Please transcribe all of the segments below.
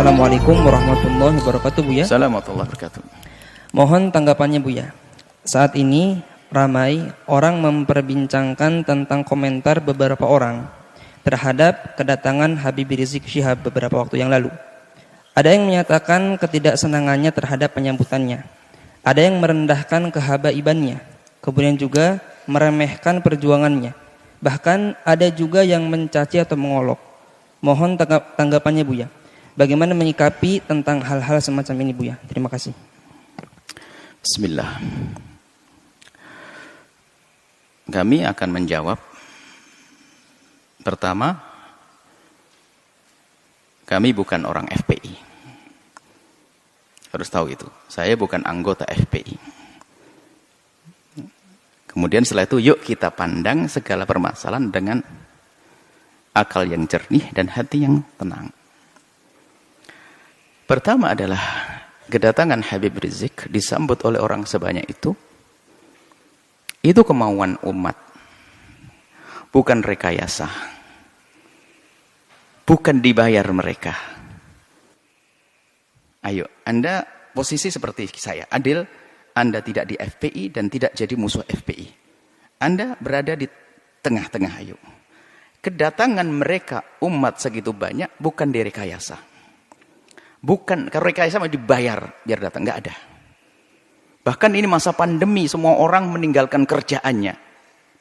Assalamualaikum warahmatullahi wabarakatuh, Buya. Assalamualaikum warahmatullahi wabarakatuh. Mohon tanggapannya, Buya. Saat ini ramai orang memperbincangkan tentang komentar beberapa orang terhadap kedatangan Habib Rizik Syihab beberapa waktu yang lalu. Ada yang menyatakan ketidaksenangannya terhadap penyambutannya. Ada yang merendahkan kehabaibannya. Kemudian juga meremehkan perjuangannya. Bahkan ada juga yang mencaci atau mengolok. Mohon tanggapannya, Buya. Bagaimana menyikapi tentang hal-hal semacam ini, Buya? Terima kasih. Bismillah. Kami akan menjawab. Pertama, kami bukan orang FPI. Harus tahu itu. Saya bukan anggota FPI. Kemudian setelah itu, yuk kita pandang segala permasalahan dengan akal yang jernih dan hati yang tenang. Pertama adalah kedatangan Habib Rizik disambut oleh orang sebanyak itu kemauan umat, bukan rekayasa, bukan dibayar mereka. Ayo, Anda posisi seperti saya, adil, Anda tidak di FPI dan tidak jadi musuh FPI. Anda berada di tengah-tengah, ayo. Kedatangan mereka umat segitu banyak bukan direkayasa. Bukan, kalau rekayasa mau dibayar biar datang, nggak ada. Bahkan ini masa pandemi, semua orang meninggalkan kerjaannya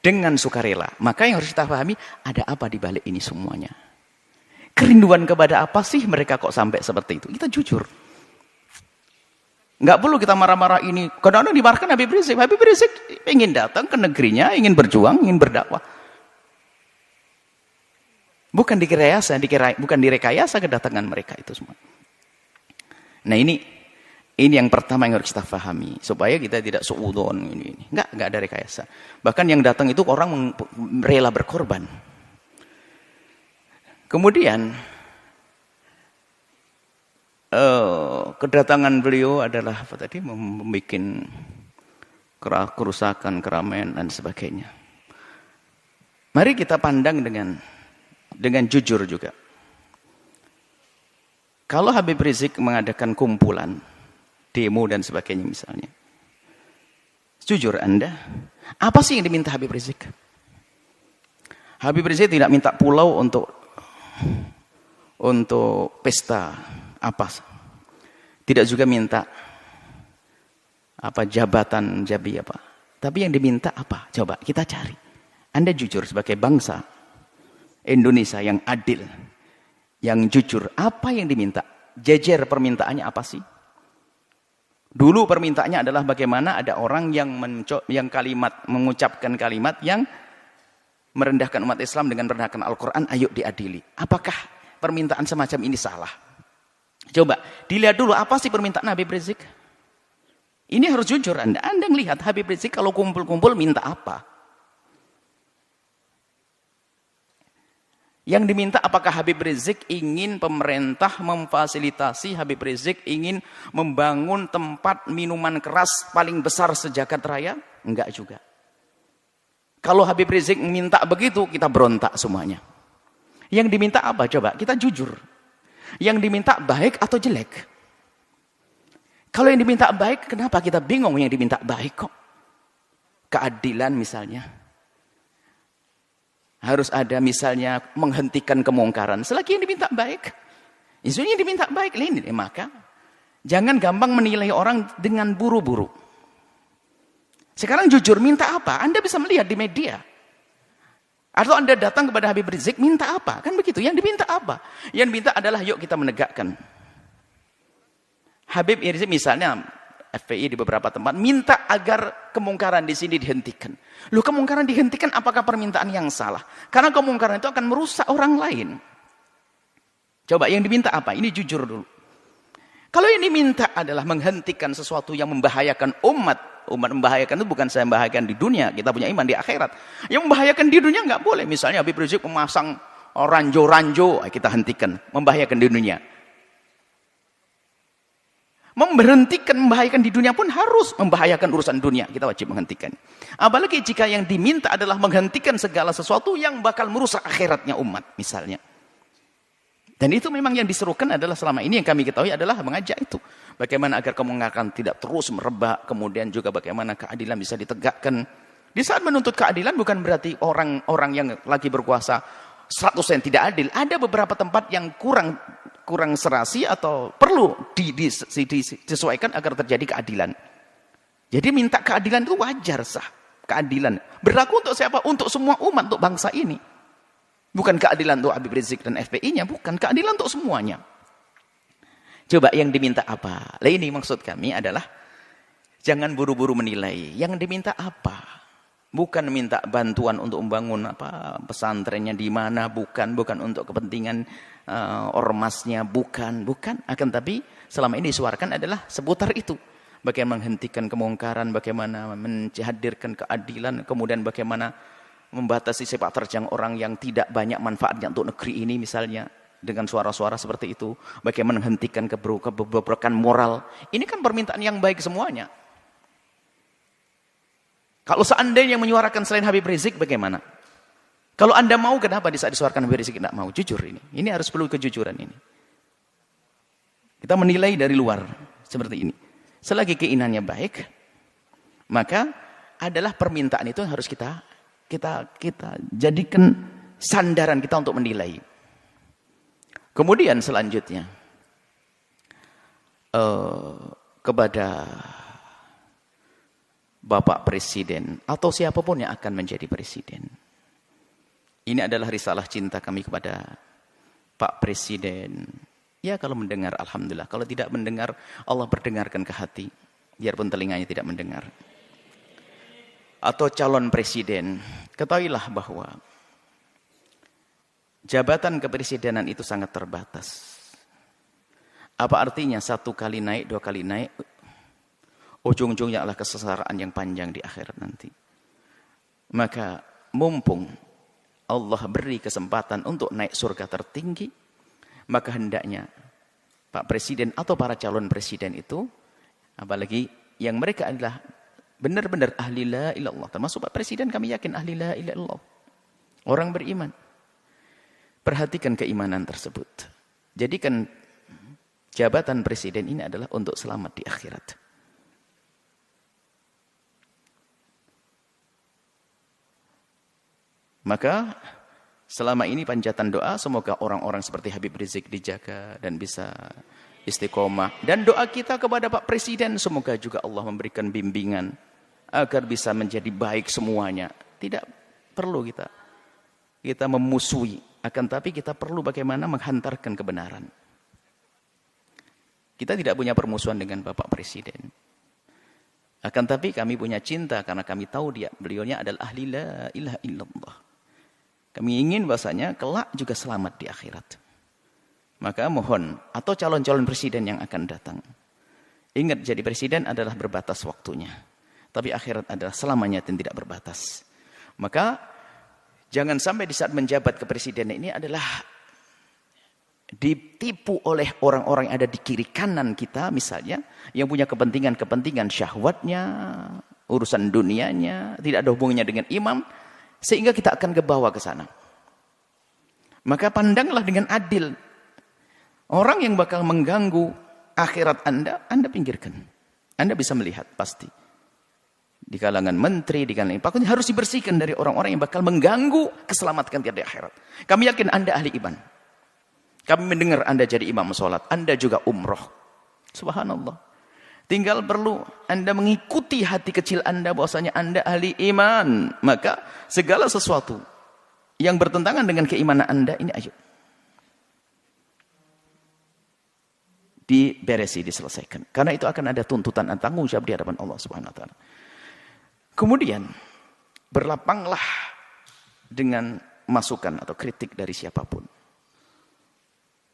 dengan sukarela. Maka yang harus kita pahami, ada apa di balik ini semuanya? Kerinduan kepada apa sih mereka kok sampai seperti itu? Kita jujur. Nggak perlu kita marah-marah ini. Kadang-kadang dimarahkan Habib Rizik. Habib Rizik ingin datang ke negerinya, ingin berjuang, ingin berdakwah. Bukan direkayasa kedatangan mereka itu semua. Nah ini yang pertama yang harus kita pahami supaya kita tidak suudon ini. Enggak ada rekayasa. Bahkan yang datang itu orang rela berkorban. Kemudian kedatangan beliau adalah apa tadi, membuat kerusakan, keramaian dan sebagainya. Mari kita pandang dengan jujur juga. Kalau Habib Rizik mengadakan kumpulan, demo dan sebagainya misalnya. Jujur Anda, apa sih yang diminta Habib Rizik? Habib Rizik tidak minta pulau untuk pesta apa. Tidak juga minta apa jabatan jabi apa. Tapi yang diminta apa? Coba kita cari. Anda jujur sebagai bangsa Indonesia yang adil, yang jujur, apa yang diminta? Jejer permintaannya apa sih? Dulu permintaannya adalah bagaimana ada orang yang mengucapkan kalimat yang merendahkan umat Islam dengan merendahkan Al-Quran, ayo diadili. Apakah permintaan semacam ini salah? Coba dilihat dulu apa sih permintaan Habib Rizik? Ini harus jujur Anda melihat Habib Rizik kalau kumpul-kumpul minta apa? Yang diminta apakah Habib Rizik ingin pemerintah memfasilitasi, Habib Rizik ingin membangun tempat minuman keras paling besar sejagat raya? Enggak juga. Kalau Habib Rizik minta begitu, kita berontak semuanya. Yang diminta apa? Coba kita jujur. Yang diminta baik atau jelek? Kalau yang diminta baik, kenapa kita bingung yang diminta baik kok? Keadilan misalnya. Harus ada misalnya menghentikan kemungkaran. Selagi yang diminta baik. Isunya diminta baik. Maka jangan gampang menilai orang dengan buru-buru. Sekarang jujur minta apa? Anda bisa melihat di media. Atau Anda datang kepada Habib Rizik minta apa? Kan begitu. Yang diminta apa? Yang diminta adalah yuk kita menegakkan. Habib Rizik misalnya FPI di beberapa tempat minta agar kemungkaran di sini dihentikan. Loh, kemungkaran dihentikan apakah permintaan yang salah? Karena kemungkaran itu akan merusak orang lain. Coba yang diminta apa? Ini jujur dulu. Kalau yang diminta adalah menghentikan sesuatu yang membahayakan umat. Umat membahayakan itu bukan saya membahayakan di dunia. Kita punya iman di akhirat. Yang membahayakan di dunia nggak boleh. Misalnya Habib Rizik memasang ranjo-ranjo, kita hentikan. Membahayakan di dunia. Memberhentikan membahayakan di dunia pun harus membahayakan urusan dunia. Kita wajib menghentikan. Apalagi jika yang diminta adalah menghentikan segala sesuatu yang bakal merusak akhiratnya umat. Misalnya. Dan itu memang yang diserukan adalah selama ini yang kami ketahui adalah mengajak itu. Bagaimana agar kemungkaran tidak terus merebak, kemudian juga bagaimana keadilan bisa ditegakkan. Di saat menuntut keadilan bukan berarti orang-orang yang lagi berkuasa 100% tidak adil. Ada beberapa tempat yang kurang serasi atau perlu disesuaikan agar terjadi keadilan. Jadi minta keadilan itu wajar, sah. Keadilan berlaku untuk siapa? Untuk semua umat, untuk bangsa ini. Bukan keadilan untuk Habib Rizik dan FPI-nya, bukan. Keadilan untuk semuanya. Coba yang diminta apa? Lah ini maksud kami adalah jangan buru-buru menilai. Yang diminta apa? Bukan minta bantuan untuk membangun pesantrennya di mana, bukan untuk kepentingan ormasnya, bukan. Akan tapi selama ini disuarakan adalah seputar itu. Bagaimana menghentikan kemungkaran, bagaimana menghadirkan keadilan, kemudian bagaimana membatasi sepak terjang orang yang tidak banyak manfaatnya untuk negeri ini misalnya dengan suara-suara seperti itu, bagaimana menghentikan kebobrokan moral. Ini kan permintaan yang baik semuanya. Kalau seandainya yang menyuarakan selain Habib Rizik bagaimana? Kalau Anda mau, kenapa di saat disuarakan Habib Rizik tidak mau? Jujur ini. Ini harus perlu kejujuran ini. Kita menilai dari luar seperti ini. Selagi keinginannya baik, maka adalah permintaan itu yang harus kita jadikan sandaran kita untuk menilai. Kemudian selanjutnya kepada Bapak Presiden atau siapapun yang akan menjadi presiden. Ini adalah risalah cinta kami kepada Pak Presiden. Ya kalau mendengar alhamdulillah, kalau tidak mendengar Allah berdengarkan ke hati, biarpun telinganya tidak mendengar. Atau calon presiden, ketahuilah bahwa jabatan kepresidenan itu sangat terbatas. Apa artinya 1 kali naik, 2 kali naik, ujung-ujungnya adalah kesengsaraan yang panjang di akhirat nanti. Maka mumpung Allah beri kesempatan untuk naik surga tertinggi, maka hendaknya Pak Presiden atau para calon presiden itu, apalagi yang mereka adalah benar-benar ahli la ilallah. Termasuk Pak Presiden kami yakin ahli la ilallah. Orang beriman. Perhatikan keimanan tersebut. Jadikan jabatan presiden ini adalah untuk selamat di akhirat. Maka selama ini panjatan doa semoga orang-orang seperti Habib Rizik dijaga dan bisa istiqomah. Dan doa kita kepada Pak Presiden semoga juga Allah memberikan bimbingan agar bisa menjadi baik semuanya. Tidak perlu kita memusuhi, akan tapi kita perlu bagaimana menghantarkan kebenaran. Kita tidak punya permusuhan dengan Bapak Presiden. Akan tapi kami punya cinta karena kami tahu beliaunya adalah ahli la ilaha illallah. Kami ingin bahasanya kelak juga selamat di akhirat. Maka mohon, atau calon-calon presiden yang akan datang. Ingat, jadi presiden adalah berbatas waktunya. Tapi akhirat adalah selamanya dan tidak berbatas. Maka jangan sampai di saat menjabat kepresidenan ini adalah ditipu oleh orang-orang yang ada di kiri kanan kita misalnya. Yang punya kepentingan-kepentingan syahwatnya, urusan dunianya, tidak ada hubungannya dengan imam. Sehingga kita akan kebawa ke sana. Maka pandanglah dengan adil. Orang yang bakal mengganggu akhirat Anda pinggirkan. Anda bisa melihat pasti. Di kalangan menteri, di kalangan pak, harus dibersihkan dari orang-orang yang bakal mengganggu keselamatan kita di akhirat. Kami yakin Anda ahli iman. Kami mendengar Anda jadi imam sholat. Anda juga umroh. Subhanallah. Tinggal perlu Anda mengikuti hati kecil Anda bahwasanya Anda ahli iman. Maka segala sesuatu yang bertentangan dengan keimanan Anda ini ayo diberesi, diselesaikan. Karena itu akan ada tuntutan dan tanggung jawab di hadapan Allah Subhanahu wa taala. Kemudian berlapanglah dengan masukan atau kritik dari siapapun.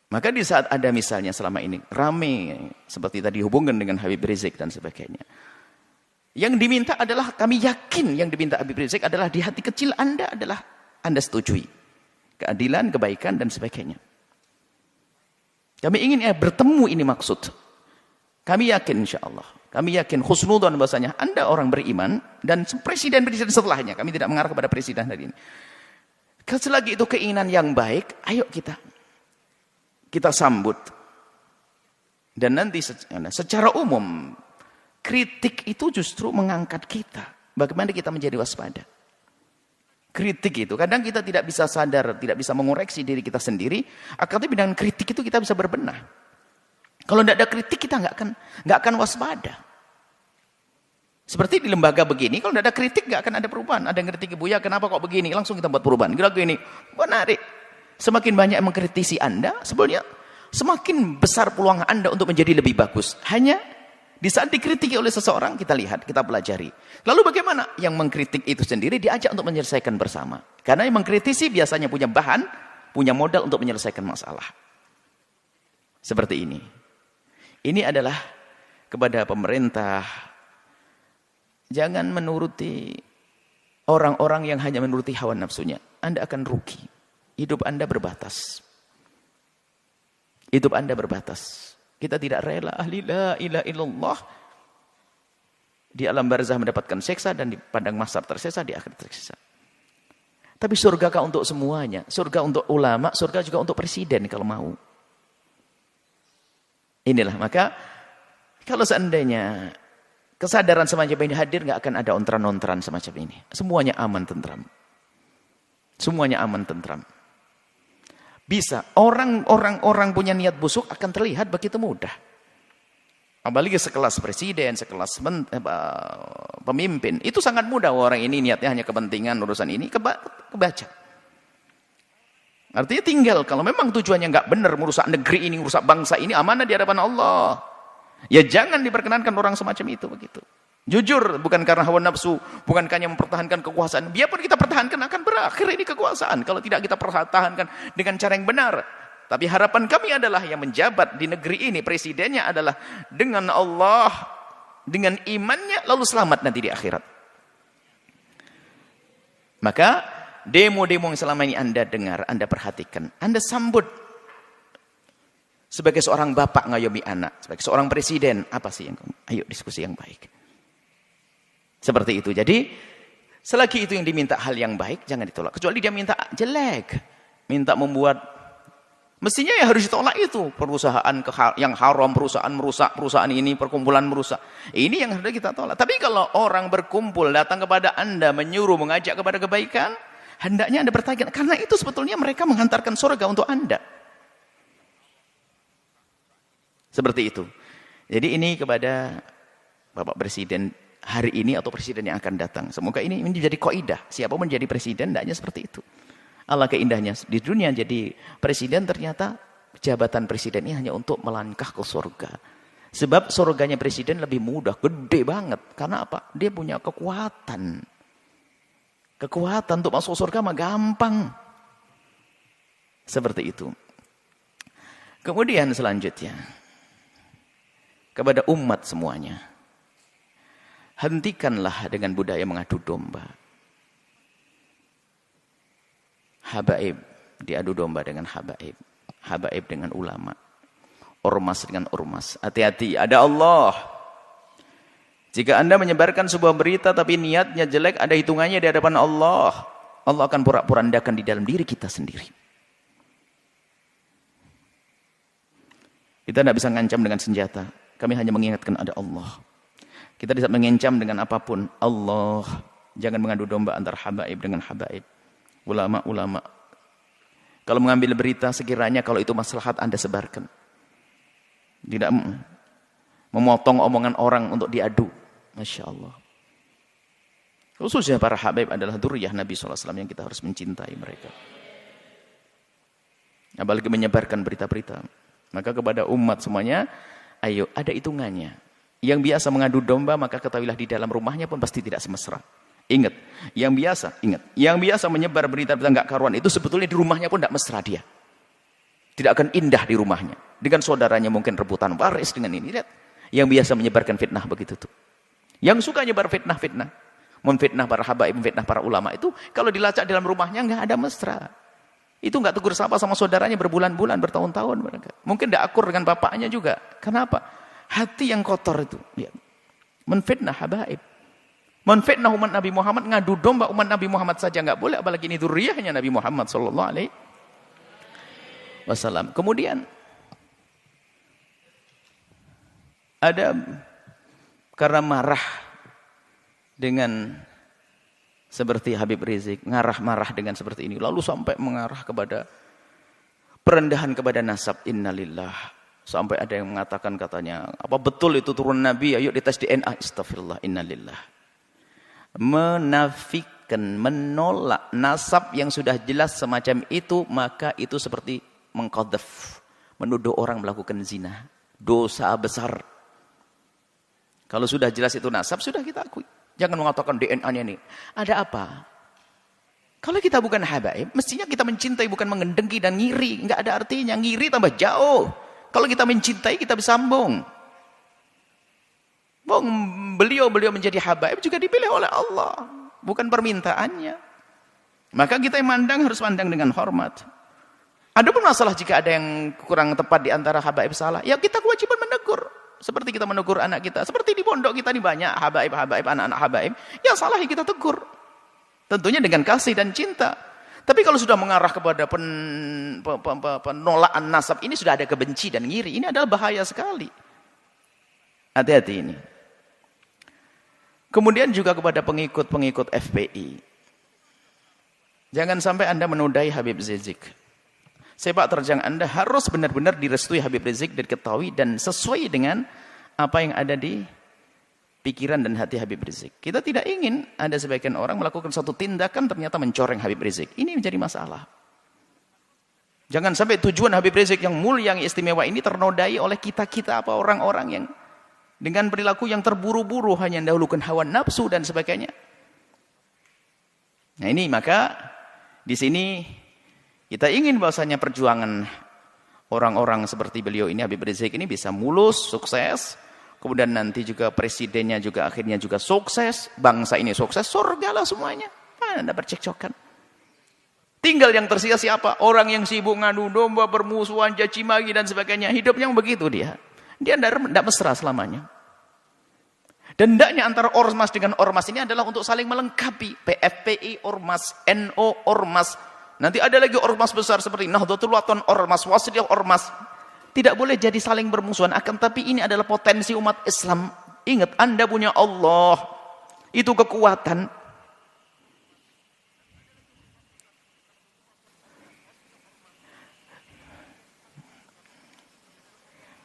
Maka di saat ada misalnya selama ini rame seperti tadi hubungan dengan Habib Rizik dan sebagainya. Yang diminta adalah, kami yakin yang diminta Habib Rizik adalah di hati kecil Anda adalah Anda setujui. Keadilan, kebaikan dan sebagainya. Kami ingin bertemu, ini maksud. Kami yakin insyaAllah. Kami yakin husnudzon bahasanya Anda orang beriman dan presiden-presiden setelahnya. Kami tidak mengarah kepada presiden hari ini. Selagi itu keinginan yang baik, ayo kita kita sambut. Dan nanti secara umum, kritik itu justru mengangkat kita. Bagaimana kita menjadi waspada. Kritik itu, kadang kita tidak bisa sadar, tidak bisa mengoreksi diri kita sendiri. Akhirnya dengan kritik itu kita bisa berbenah. Kalau tidak ada kritik, kita nggak akan waspada. Seperti di lembaga begini, kalau tidak ada kritik, nggak akan ada perubahan. Ada yang kritik, Buya, kenapa kok begini? Langsung kita buat perubahan. Gini, menarik. Semakin banyak yang mengkritisi Anda, sebenarnya semakin besar peluang Anda untuk menjadi lebih bagus. Hanya di saat dikritiki oleh seseorang, kita lihat, kita pelajari. Lalu bagaimana? Yang mengkritik itu sendiri diajak untuk menyelesaikan bersama. Karena yang mengkritisi biasanya punya bahan, punya modal untuk menyelesaikan masalah. Seperti ini. Ini adalah kepada pemerintah. Jangan menuruti orang-orang yang hanya menuruti hawa nafsunya. Anda akan rugi. Hidup Anda berbatas. Hidup Anda berbatas. Kita tidak rela la ilaha illallah di alam barzah mendapatkan siksa dan di padang mahsyar tersiksa, di akhirat tersiksa. Tapi surga kah untuk semuanya? Surga untuk ulama, surga juga untuk presiden kalau mau. Inilah, maka kalau seandainya kesadaran semacam ini hadir, nggak akan ada ontran-ontran semacam ini. Semuanya aman tentram. Semuanya aman tentram. Bisa. Orang punya niat busuk akan terlihat begitu mudah. Apalagi sekelas presiden, sekelas pemimpin. Itu sangat mudah. Orang ini niatnya hanya kepentingan urusan ini. Kebaca. Artinya tinggal. Kalau memang tujuannya nggak benar. Merusak negeri ini, merusak bangsa ini. Amanah di hadapan Allah. Ya jangan diperkenankan orang semacam itu. Begitu. Jujur, bukan karena hawa nafsu, bukan hanya mempertahankan kekuasaan. Biarpun kita pertahankan, akan berakhir ini kekuasaan. Kalau tidak kita pertahankan dengan cara yang benar. Tapi harapan kami adalah yang menjabat di negeri ini, presidennya adalah dengan Allah, dengan imannya, lalu selamat nanti di akhirat. Maka, demo-demo yang selama ini Anda dengar, Anda perhatikan, Anda sambut. Sebagai seorang bapak ngayomi anak, sebagai seorang presiden, apa sih yang ayo diskusi yang baik. Seperti itu. Jadi, selagi itu yang diminta hal yang baik, jangan ditolak. Kecuali dia minta jelek. Minta membuat, mestinya ya harus ditolak itu. Perusahaan yang haram, perusahaan merusak, perusahaan ini, perkumpulan merusak. Ini yang harus kita tolak. Tapi kalau orang berkumpul, datang kepada Anda, menyuruh, mengajak kepada kebaikan, hendaknya Anda bertanya. Karena itu sebetulnya mereka menghantarkan surga untuk Anda. Seperti itu. Jadi ini kepada Bapak Presiden hari ini atau presiden yang akan datang. Semoga ini menjadi kaidah. Siapapun menjadi presiden, hendaknya seperti itu. Allah keindahnya. Di dunia jadi presiden ternyata jabatan presiden ini hanya untuk melangkah ke surga. Sebab surganya presiden lebih mudah, gede banget. Karena apa? Dia punya kekuatan. Kekuatan untuk masuk surga mah gampang. Seperti itu. Kemudian selanjutnya. Kepada umat semuanya. Hentikanlah dengan budaya mengadu domba. Habaib diadu domba dengan habaib. Habaib dengan ulama. Ormas dengan ormas. Hati-hati, ada Allah. Jika Anda menyebarkan sebuah berita tapi niatnya jelek, ada hitungannya di hadapan Allah. Allah akan porak-porandakan di dalam diri kita sendiri. Kita tidak bisa ngancam dengan senjata. Kami hanya mengingatkan ada Allah. Kita bisa mengencam dengan apapun. Allah. Jangan mengadu domba antara habaib dengan habaib. Ulama-ulama. Kalau mengambil berita, sekiranya kalau itu maslahat Anda sebarkan. Tidak memotong omongan orang untuk diadu. Masya Allah. Khususnya para habaib adalah dzurriyyah Nabi SAW yang kita harus mencintai mereka. Apalagi menyebarkan berita-berita. Maka kepada umat semuanya, ayo ada hitungannya. Yang biasa mengadu domba, maka ketahuilah di dalam rumahnya pun pasti tidak semesra. Ingat, yang biasa menyebar berita-berita enggak karuan itu sebetulnya di rumahnya pun tidak mesra dia. Tidak akan indah di rumahnya. Dengan saudaranya mungkin rebutan waris dengan ini. Lihat, yang biasa menyebarkan fitnah begitu tuh. Yang suka nyebar fitnah-fitnah, memfitnah para habaib, memfitnah para ulama itu kalau dilacak dalam rumahnya enggak ada mesra. Itu enggak tegur sapa sama saudaranya berbulan-bulan, bertahun-tahun mereka. Mungkin tidak akur dengan bapaknya juga. Kenapa? Hati yang kotor itu. Ya. Menfitnah habaib. Menfitnah umat Nabi Muhammad, ngadu domba umat Nabi Muhammad saja enggak boleh, apalagi ini dzurriyyahnya Nabi Muhammad sallallahu alaihi wasallam. Kemudian Ada karena marah dengan seperti Habib Rizik, marah dengan seperti ini, lalu sampai mengarah kepada perendahan kepada nasab, innalillah. Sampai ada yang mengatakan katanya, apa betul itu turun Nabi, ayo dites DNA, astagfirullah, innalillah. Menafikan, menolak nasab yang sudah jelas semacam itu, maka itu seperti mengqadzaf, menuduh orang melakukan zina, dosa besar. Kalau sudah jelas itu nasab, sudah kita akui. Jangan mengatakan DNA-nya ini. Ada apa? Kalau kita bukan habaib, mestinya kita mencintai, bukan mengendengki dan ngiri. Enggak ada artinya. Ngiri tambah jauh. Kalau kita mencintai, kita bersambung. Beliau menjadi habaib juga dipilih oleh Allah. Bukan permintaannya. Maka kita yang mandang harus mandang dengan hormat. Ada pun masalah jika ada yang kurang tepat di antara habaib salah, ya kita kewajiban menegur. Seperti kita menegur anak kita. Seperti di pondok kita ini banyak habaib, anak-anak habaib. Yang salah ya kita tegur. Tentunya dengan kasih dan cinta. Tapi kalau sudah mengarah kepada penolakan nasab, ini sudah ada kebenci dan ngiri. Ini adalah bahaya sekali. Hati-hati ini. Kemudian juga kepada pengikut-pengikut FPI. Jangan sampai Anda menodai Habib Rizik. Sepak terjang Anda harus benar-benar direstui Habib Rizik, diketahui dan sesuai dengan apa yang ada di pikiran dan hati Habib Rizik. Kita tidak ingin ada sebagian orang melakukan satu tindakan ternyata mencoreng Habib Rizik. Ini menjadi masalah. Jangan sampai tujuan Habib Rizik yang mulia, yang istimewa ini ternodai oleh kita-kita apa orang-orang yang dengan perilaku yang terburu-buru, hanya mendahulukan hawa nafsu dan sebagainya. Nah ini maka di sini kita ingin bahwasanya perjuangan orang-orang seperti beliau ini, Habib Rizik ini bisa mulus, sukses. Kemudian nanti juga presidennya juga akhirnya juga sukses. Bangsa ini sukses, surga lah semuanya. Mana ada percekcokan. Tinggal yang tersisa siapa? Orang yang sibuk ngadu domba, bermusuhan, caci maki dan sebagainya. Hidupnya begitu dia. Dia tidak mesra selamanya. Dan hendaknya antara ormas dengan ormas ini adalah untuk saling melengkapi. PFPI, ormas, NO, ormas. Nanti ada lagi ormas besar seperti Nahdlatul Wathon, ormas, Wasliyah, ormas. Tidak boleh jadi saling bermusuhan. Akan tapi ini adalah potensi umat Islam. Ingat, Anda punya Allah. Itu kekuatan.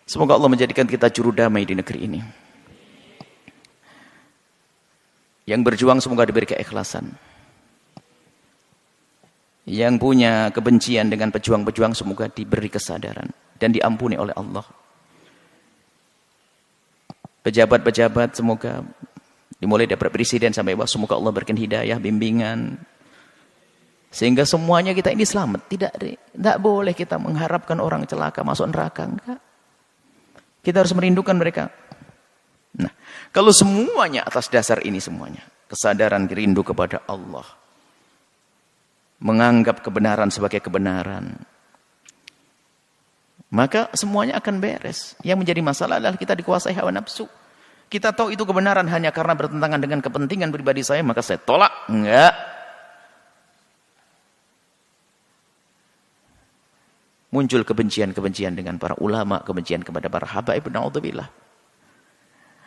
Semoga Allah menjadikan kita juru damai di negeri ini. Yang berjuang semoga diberi keikhlasan. Yang punya kebencian dengan pejuang-pejuang semoga diberi kesadaran dan diampuni oleh Allah. Pejabat-pejabat semoga dimulai dari presiden sampai bawah, semoga Allah berikan hidayah, bimbingan, sehingga semuanya kita ini selamat. Tidak boleh kita mengharapkan orang celaka masuk neraka, enggak. Kita harus merindukan mereka. Nah, kalau semuanya atas dasar ini semuanya, kesadaran rindu kepada Allah, menganggap kebenaran sebagai kebenaran, maka semuanya akan beres. Yang menjadi masalah adalah kita dikuasai hawa nafsu. Kita tahu itu kebenaran hanya karena bertentangan dengan kepentingan pribadi saya, maka saya tolak. Enggak. Muncul kebencian-kebencian dengan para ulama, kebencian kepada para habaib, na'udzubillah.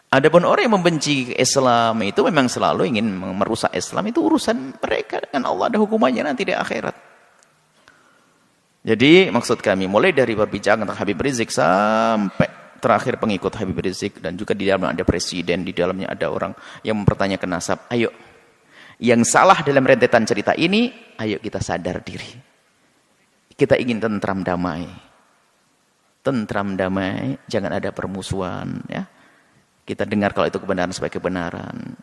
Adapun orang yang membenci Islam itu memang selalu ingin merusak Islam, itu urusan mereka dengan Allah, ada hukumannya nanti di akhirat. Jadi maksud kami mulai dari perbincangan tentang Habib Rizik sampai terakhir pengikut Habib Rizik, dan juga di dalamnya ada presiden, di dalamnya ada orang yang mempertanyakan nasab. Ayo, yang salah dalam rentetan cerita ini, ayo kita sadar diri. Kita ingin tentram damai. Tentram damai, jangan ada permusuhan, ya. Kita dengar kalau itu kebenaran sebagai kebenaran.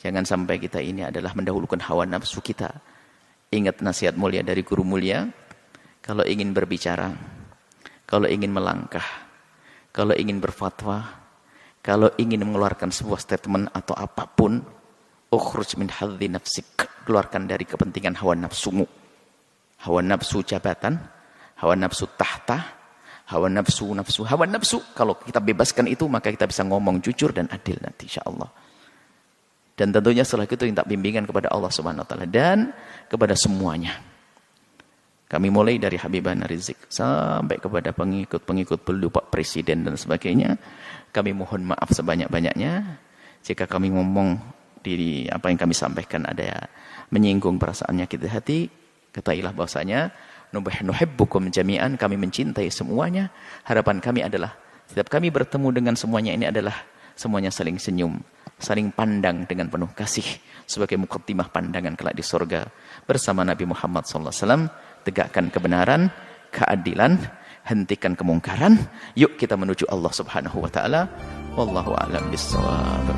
Jangan sampai kita ini adalah mendahulukan hawa nafsu kita. Ingat nasihat mulia dari guru mulia. Kalau ingin berbicara, kalau ingin melangkah, kalau ingin berfatwa, kalau ingin mengeluarkan sebuah statement atau apapun, ukhruj min hadzi nafsik. Keluarkan dari kepentingan hawa nafsumu. Hawa nafsu jabatan, hawa nafsu tahta, hawa nafsu. Kalau kita bebaskan itu, maka kita bisa ngomong jujur dan adil nanti insyaallah. Dan tentunya setelah itu minta bimbingan kepada Allah Subhanahu wa taala dan kepada semuanya. Kami mulai dari Habibana Rizik sampai kepada pengikut-pengikut beliau, Pak Presiden dan sebagainya. Kami mohon maaf sebanyak-banyaknya jika kami ngomong di apa yang kami sampaikan ada menyinggung perasaan nyakit hati. Ketahuilah bahwasanya nuhibbukum jami'an, kami mencintai semuanya. Harapan kami adalah setiap kami bertemu dengan semuanya ini adalah semuanya saling senyum, saling pandang dengan penuh kasih sebagai muqaddimah pandangan kelak di surga bersama Nabi Muhammad SAW. Tegakkan kebenaran, keadilan, hentikan kemungkaran. Yuk kita menuju Allah Subhanahu wa taala. Wallahu a'lam bissawab.